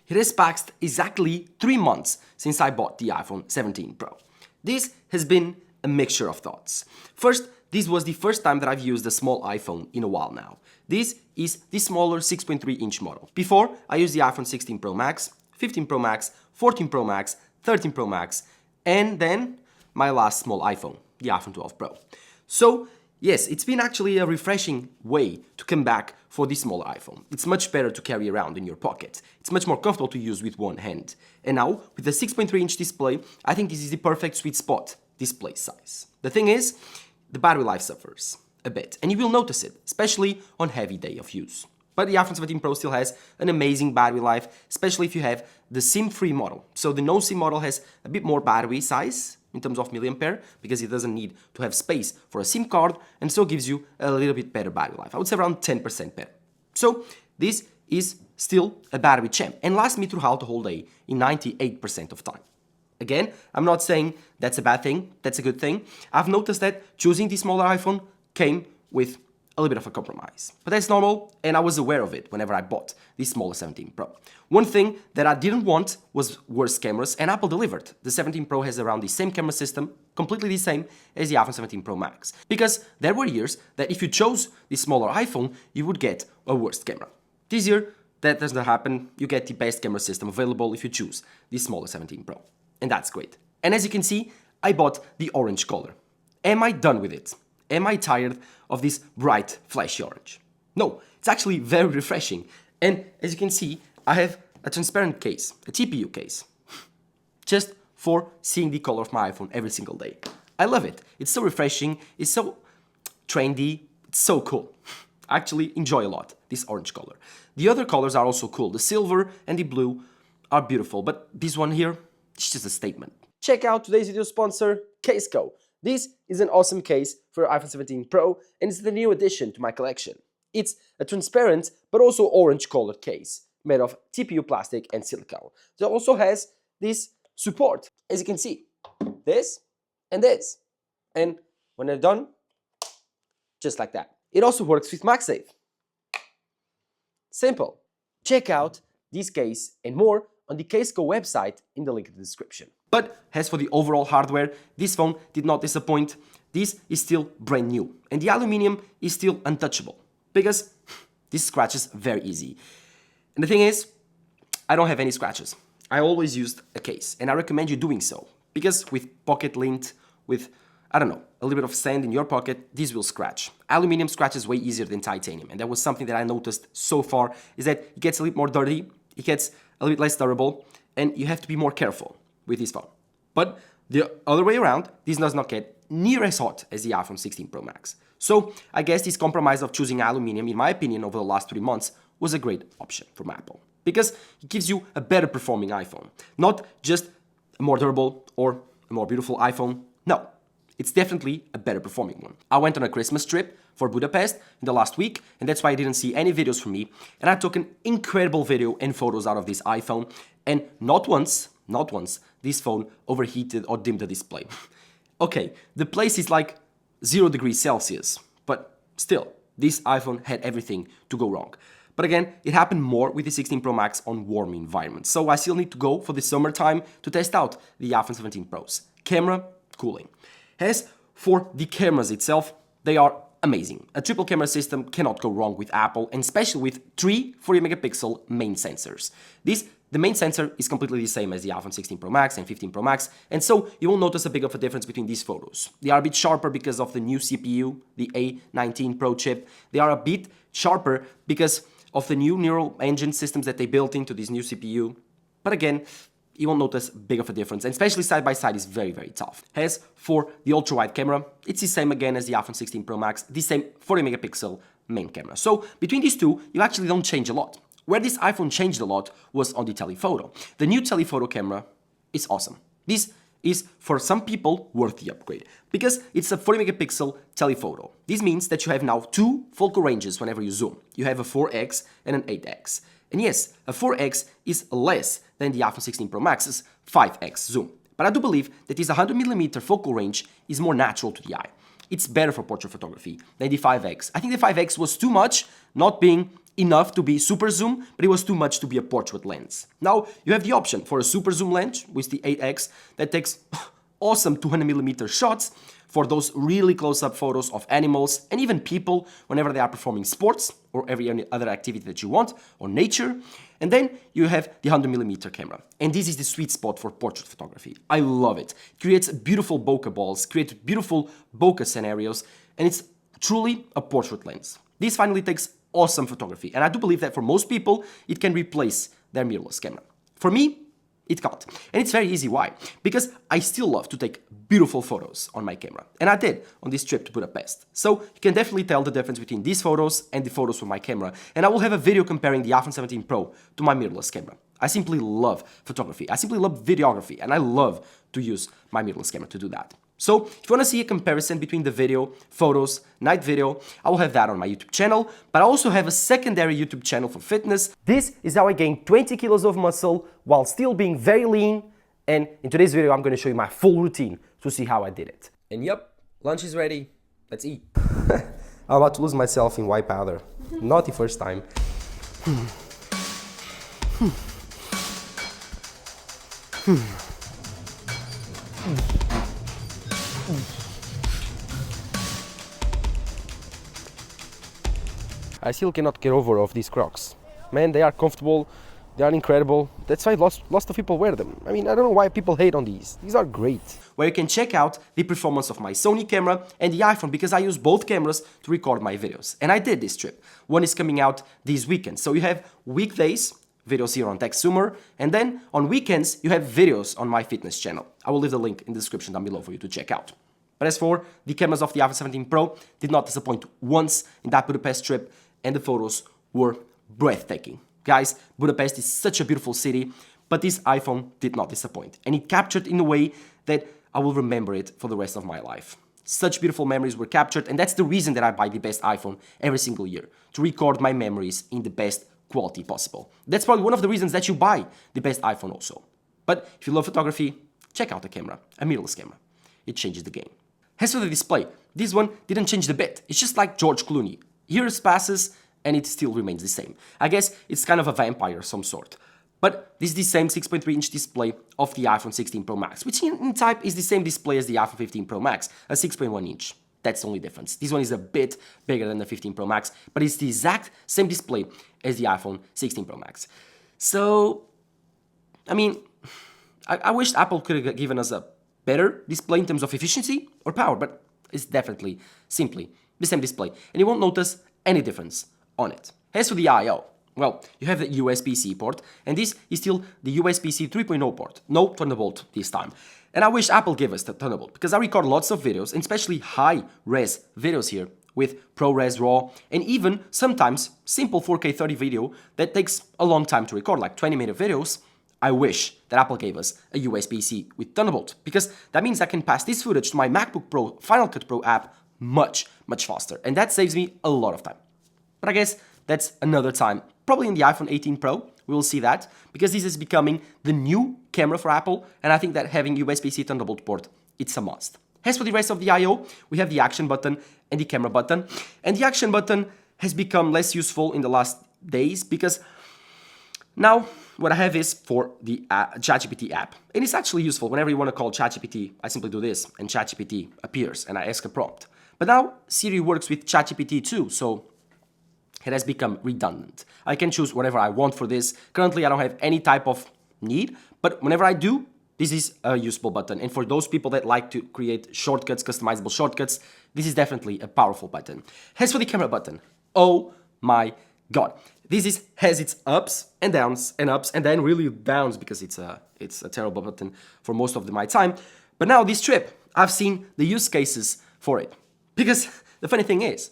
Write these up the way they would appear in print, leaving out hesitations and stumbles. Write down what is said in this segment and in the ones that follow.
It has passed exactly 3 months since I bought the iPhone 17 Pro. This has been a mixture of thoughts. First, this was the first time that I've used a small iPhone in a while now. This is the smaller 6.3-inch model. Before, I used the iPhone 16 Pro Max, 15 Pro Max, 14 Pro Max, 13 Pro Max, and then my last small iPhone, the iPhone 12 Pro. So, yes, it's been actually a refreshing way to come back for this smaller iPhone. It's much better to carry around in your pocket. It's much more comfortable to use with one hand. And now, with the 6.3-inch display, I think this is the perfect sweet spot display size. The thing is, the battery life suffers a bit, and you will notice it, especially on heavy day of use. But the iPhone 17 Pro still has an amazing battery life, especially if you have the SIM-free model. So the no-SIM model has a bit more battery size in terms of milliampere, because it doesn't need to have space for a SIM card, and so gives you a little bit better battery life. I would say around 10% better. So this is still a battery champ, and lasts me throughout the whole day in 98% of time. Again, I'm not saying that's a bad thing, that's a good thing. I've noticed that choosing the smaller iPhone came with a little bit of a compromise. But that's normal, and I was aware of it whenever I bought the smaller 17 Pro. One thing that I didn't want was worse cameras, and Apple delivered. The 17 Pro has around the same camera system, completely the same as the iPhone 17 Pro Max. Because there were years that if you chose the smaller iPhone, you would get a worse camera. This year, that does not happen. You get the best camera system available if you choose the smaller 17 Pro. And that's great. And as you can see, I bought the orange color. Am I done with it? Am I tired of this bright, flashy orange? No, it's actually very refreshing. And as you can see, I have a transparent case, a TPU case, just for seeing the color of my iPhone every single day. I love it. It's so refreshing, it's so trendy, it's so cool. I actually enjoy a lot this orange color. The other colors are also cool. The silver and the blue are beautiful, but this one here, it's just a statement. Check out today's video sponsor, CASEKOO. This is an awesome case for iPhone 17 Pro, and it's the new addition to my collection. It's a transparent but also orange colored case made of TPU plastic and silicone. It also has this support, as you can see, this and this. And when they're done, just like that. It also works with MagSafe. Simple. Check out this case and more on the CASEKOO website in the link in the description. But as for the overall hardware, this phone did not disappoint. This is still brand new, and the aluminum is still untouchable because this scratches very easy. And the thing is, I don't have any scratches. I always used a case, and I recommend you doing so, because with pocket lint, with, I don't know, a little bit of sand in your pocket, this will scratch. Aluminum scratches way easier than titanium, and that was something that I noticed so far, is that it gets a little more dirty, it gets a little bit less durable, and you have to be more careful with this phone. But the other way around, this does not get near as hot as the iPhone 16 Pro Max. So I guess this compromise of choosing aluminum, in my opinion, over the last 3 months was a great option from Apple. Because it gives you a better performing iPhone. Not just a more durable or a more beautiful iPhone. No, it's definitely a better performing one. I went on a Christmas trip for Budapest in the last week, and that's why I didn't see any videos from me. And I took an incredible video and photos out of this iPhone, and not once, this phone overheated or dimmed the display. Okay, the place is like 0 degrees Celsius, but still, this iPhone had everything to go wrong. But again, it happened more with the 16 Pro Max on warm environments, so I still need to go for the summertime to test out the iPhone 17 Pros. Camera, cooling. As for the cameras itself, they are amazing. A triple camera system cannot go wrong with Apple, and especially with 3 40-megapixel main sensors. The main sensor is completely the same as the iPhone 16 Pro Max and 15 Pro Max, and so you won't notice a big of a difference between these photos. They are a bit sharper because of the new CPU, the A19 Pro chip. They are a bit sharper because of the new neural engine systems that they built into this new CPU. But again, you won't notice big of a difference, and especially side by side is very, very tough. As for the ultra-wide camera, it's the same again as the iPhone 16 Pro Max, the same 40-megapixel main camera. So between these two, you actually don't change a lot. Where this iPhone changed a lot was on the telephoto. The new telephoto camera is awesome. This is, for some people, worth the upgrade, because it's a 40-megapixel telephoto. This means that you have now 2 focal ranges whenever you zoom. You have a 4x and an 8x. And yes, a 4x is less than the iPhone 16 Pro Max's 5x zoom. But I do believe that this 100mm focal range is more natural to the eye. It's better for portrait photography than the 5x. I think the 5x was too much, not being enough to be super zoom, but it was too much to be a portrait lens. Now, you have the option for a super zoom lens with the 8X that takes awesome 200mm shots for those really close-up photos of animals and even people whenever they are performing sports or every other activity that you want, or nature. And then you have the 100mm camera. And this is the sweet spot for portrait photography. I love it. It creates beautiful bokeh balls, creates beautiful bokeh scenarios, and it's truly a portrait lens. This finally takes awesome photography, and I do believe that for most people, it can replace their mirrorless camera. For me, it can't. And it's very easy. Why? Because I still love to take beautiful photos on my camera. And I did on this trip to Budapest. So you can definitely tell the difference between these photos and the photos from my camera. And I will have a video comparing the iPhone 17 Pro to my mirrorless camera. I simply love photography. I simply love videography. And I love to use my mirrorless camera to do that. So if you want to see a comparison between the video, photos, night video, I will have that on my YouTube channel, but I also have a secondary YouTube channel for fitness. This is how I gained 20 kilos of muscle while still being very lean, and in today's video I'm going to show you my full routine to see how I did it. And yep, lunch is ready. Let's eat. I'm about to lose myself in white powder. Not the first time. I still cannot get over of these Crocs. Man, they are comfortable, they are incredible. That's why lots of people wear them. I mean, I don't know why people hate on these. These are great. Where you can check out the performance of my Sony camera and the iPhone, because I use both cameras to record my videos. And I did this trip. One is coming out this weekend. So you have weekdays, videos here on TechSumer, and then on weekends you have videos on my fitness channel. I will leave the link in the description down below for you to check out. But as for the cameras of the iPhone 17 Pro, did not disappoint once in that Budapest trip, and the photos were breathtaking. Guys, Budapest is such a beautiful city, but this iPhone did not disappoint. And it captured in a way that I will remember it for the rest of my life. Such beautiful memories were captured, and that's the reason that I buy the best iPhone every single year, to record my memories in the best quality possible. That's probably one of the reasons that you buy the best iPhone also. But if you love photography, check out the camera, a mirrorless camera. It changes the game. As for the display, this one didn't change a bit. It's just like George Clooney. Years passes and it still remains the same. I guess it's kind of a vampire of some sort. But this is the same 6.3-inch display of the iPhone 16 Pro Max, which in type is the same display as the iPhone 15 Pro Max, a 6.1-inch. That's the only difference. This one is a bit bigger than the 15 Pro Max, but it's the exact same display as the iPhone 16 Pro Max. So, I mean, I wish Apple could have given us a better display in terms of efficiency or power, but it's definitely simply the same display, and you won't notice any difference on it. As for the I/O, well, you have the USB-C port, and this is still the USB-C 3.0 port, no Thunderbolt this time. And I wish Apple gave us the Thunderbolt, because I record lots of videos, and especially high-res videos here, with ProRes RAW, and even sometimes simple 4K 30 video that takes a long time to record, like 20-minute videos. I wish that Apple gave us a USB-C with Thunderbolt, because that means I can pass this footage to my MacBook Pro Final Cut Pro app much faster, and that saves me a lot of time. But I guess that's another time. Probably in the iPhone 18 Pro, we will see that, because this is becoming the new camera for Apple, and I think that having USB-C Thunderbolt port, it's a must. As for the rest of the I/O, we have the action button and the camera button, and the action button has become less useful in the last days, because now what I have is for the ChatGPT app, and it's actually useful. Whenever you want to call ChatGPT, I simply do this, and ChatGPT appears, and I ask a prompt. But now Siri works with ChatGPT too, so it has become redundant. I can choose whatever I want for this. Currently, I don't have any type of need, but whenever I do, this is a useful button. And for those people that like to create shortcuts, customizable shortcuts, this is definitely a powerful button. As for the camera button, oh my God. This has its ups and downs and ups and then really downs, because it's a terrible button for most of my time. But now this trip, I've seen the use cases for it. Because the funny thing is,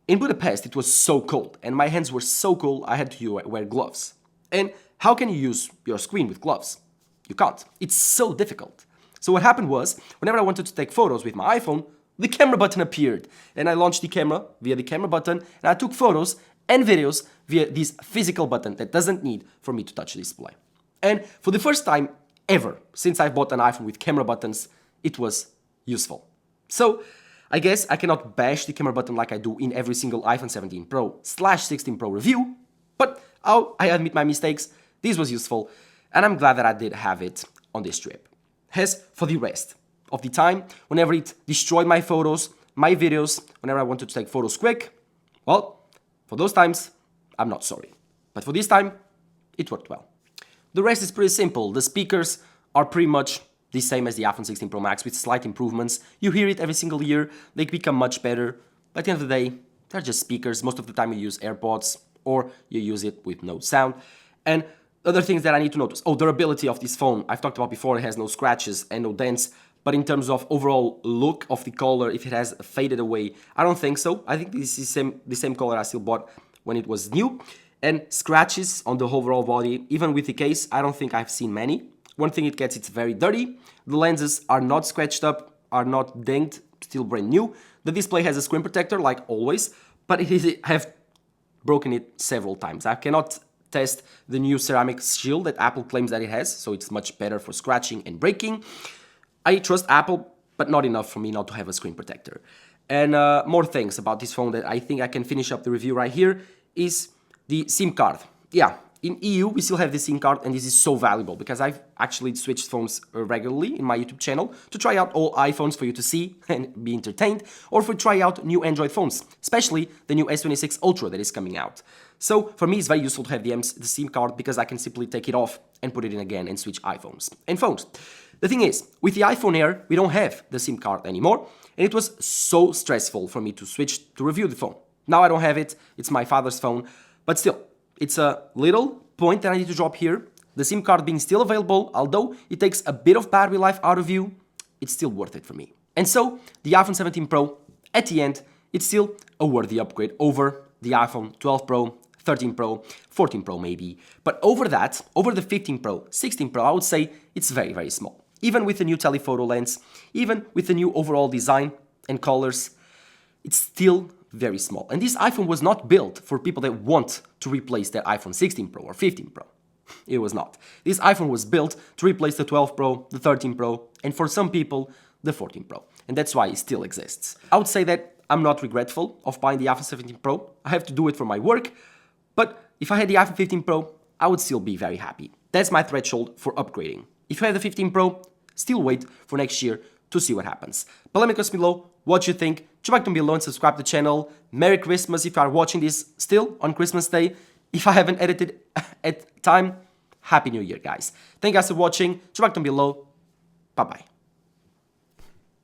in Budapest, it was so cold, and my hands were so cold, I had to wear gloves. And how can you use your screen with gloves? You can't. It's so difficult. So what happened was, whenever I wanted to take photos with my iPhone, the camera button appeared. And I launched the camera via the camera button, and I took photos and videos via this physical button that doesn't need for me to touch the display. And for the first time ever, since I bought an iPhone with camera buttons, it was useful. So, I guess I cannot bash the camera button like I do in every single iPhone 17 Pro / 16 Pro review, but I admit my mistakes, this was useful, and I'm glad that I did have it on this trip. As for the rest of the time, whenever it destroyed my photos, my videos, whenever I wanted to take photos quick, well, for those times, I'm not sorry. But for this time, it worked well. The rest is pretty simple. The speakers are pretty much the same as the iPhone 16 Pro Max with slight improvements. You hear it every single year, they become much better. But at the end of the day, they're just speakers. Most of the time you use AirPods or you use it with no sound. And other things that I need to notice. Oh, durability of this phone. I've talked about before, it has no scratches and no dents. But in terms of overall look of the color, if it has faded away, I don't think so. I think this is the same color I still bought when it was new. And scratches on the overall body, even with the case, I don't think I've seen many. One thing it gets, it's very dirty. The lenses are not scratched up, are not dinged, still brand new. The display has a screen protector, like always, but I have broken it several times. I cannot test the new ceramic shield that Apple claims that it has, so it's much better for scratching and breaking. I trust Apple, but not enough for me not to have a screen protector. And more things about this phone that I think I can finish up the review right here is the SIM card. Yeah, in EU we still have the SIM card, and this is so valuable because I've actually switched phones regularly in my YouTube channel to try out all iPhones for you to see and be entertained, or for try out new Android phones, especially the new S26 Ultra that is coming out. So for me it's very useful to have the SIM card because I can simply take it off and put it in again and switch iPhones and phones. The thing is, with the iPhone Air, we don't have the SIM card anymore, and it was so stressful for me to switch to review the phone. Now I don't have it, it's my father's phone, but still, it's a little point that I need to drop here. The SIM card being still available, although it takes a bit of battery life out of you, it's still worth it for me. And so, the iPhone 17 Pro, at the end, it's still a worthy upgrade over the iPhone 12 Pro, 13 Pro, 14 Pro maybe. But over that, over the 15 Pro, 16 Pro, I would say it's very, very small. Even with the new telephoto lens, even with the new overall design and colors, it's still very small. And this iPhone was not built for people that want to replace their iPhone 16 Pro or 15 Pro. It was not. This iPhone was built to replace the 12 Pro, the 13 Pro, and for some people, the 14 Pro. And that's why it still exists. I would say that I'm not regretful of buying the iPhone 17 Pro. I have to do it for my work. But if I had the iPhone 15 Pro, I would still be very happy. That's my threshold for upgrading. If you have the 15 Pro, still wait for next year to see what happens. But let me comment below what you think. Drop a like down below and subscribe to the channel. Merry Christmas if you are watching this still on Christmas Day. If I haven't edited at time, Happy New Year, guys. Thank you guys for watching. Drop a like down below. Bye-bye.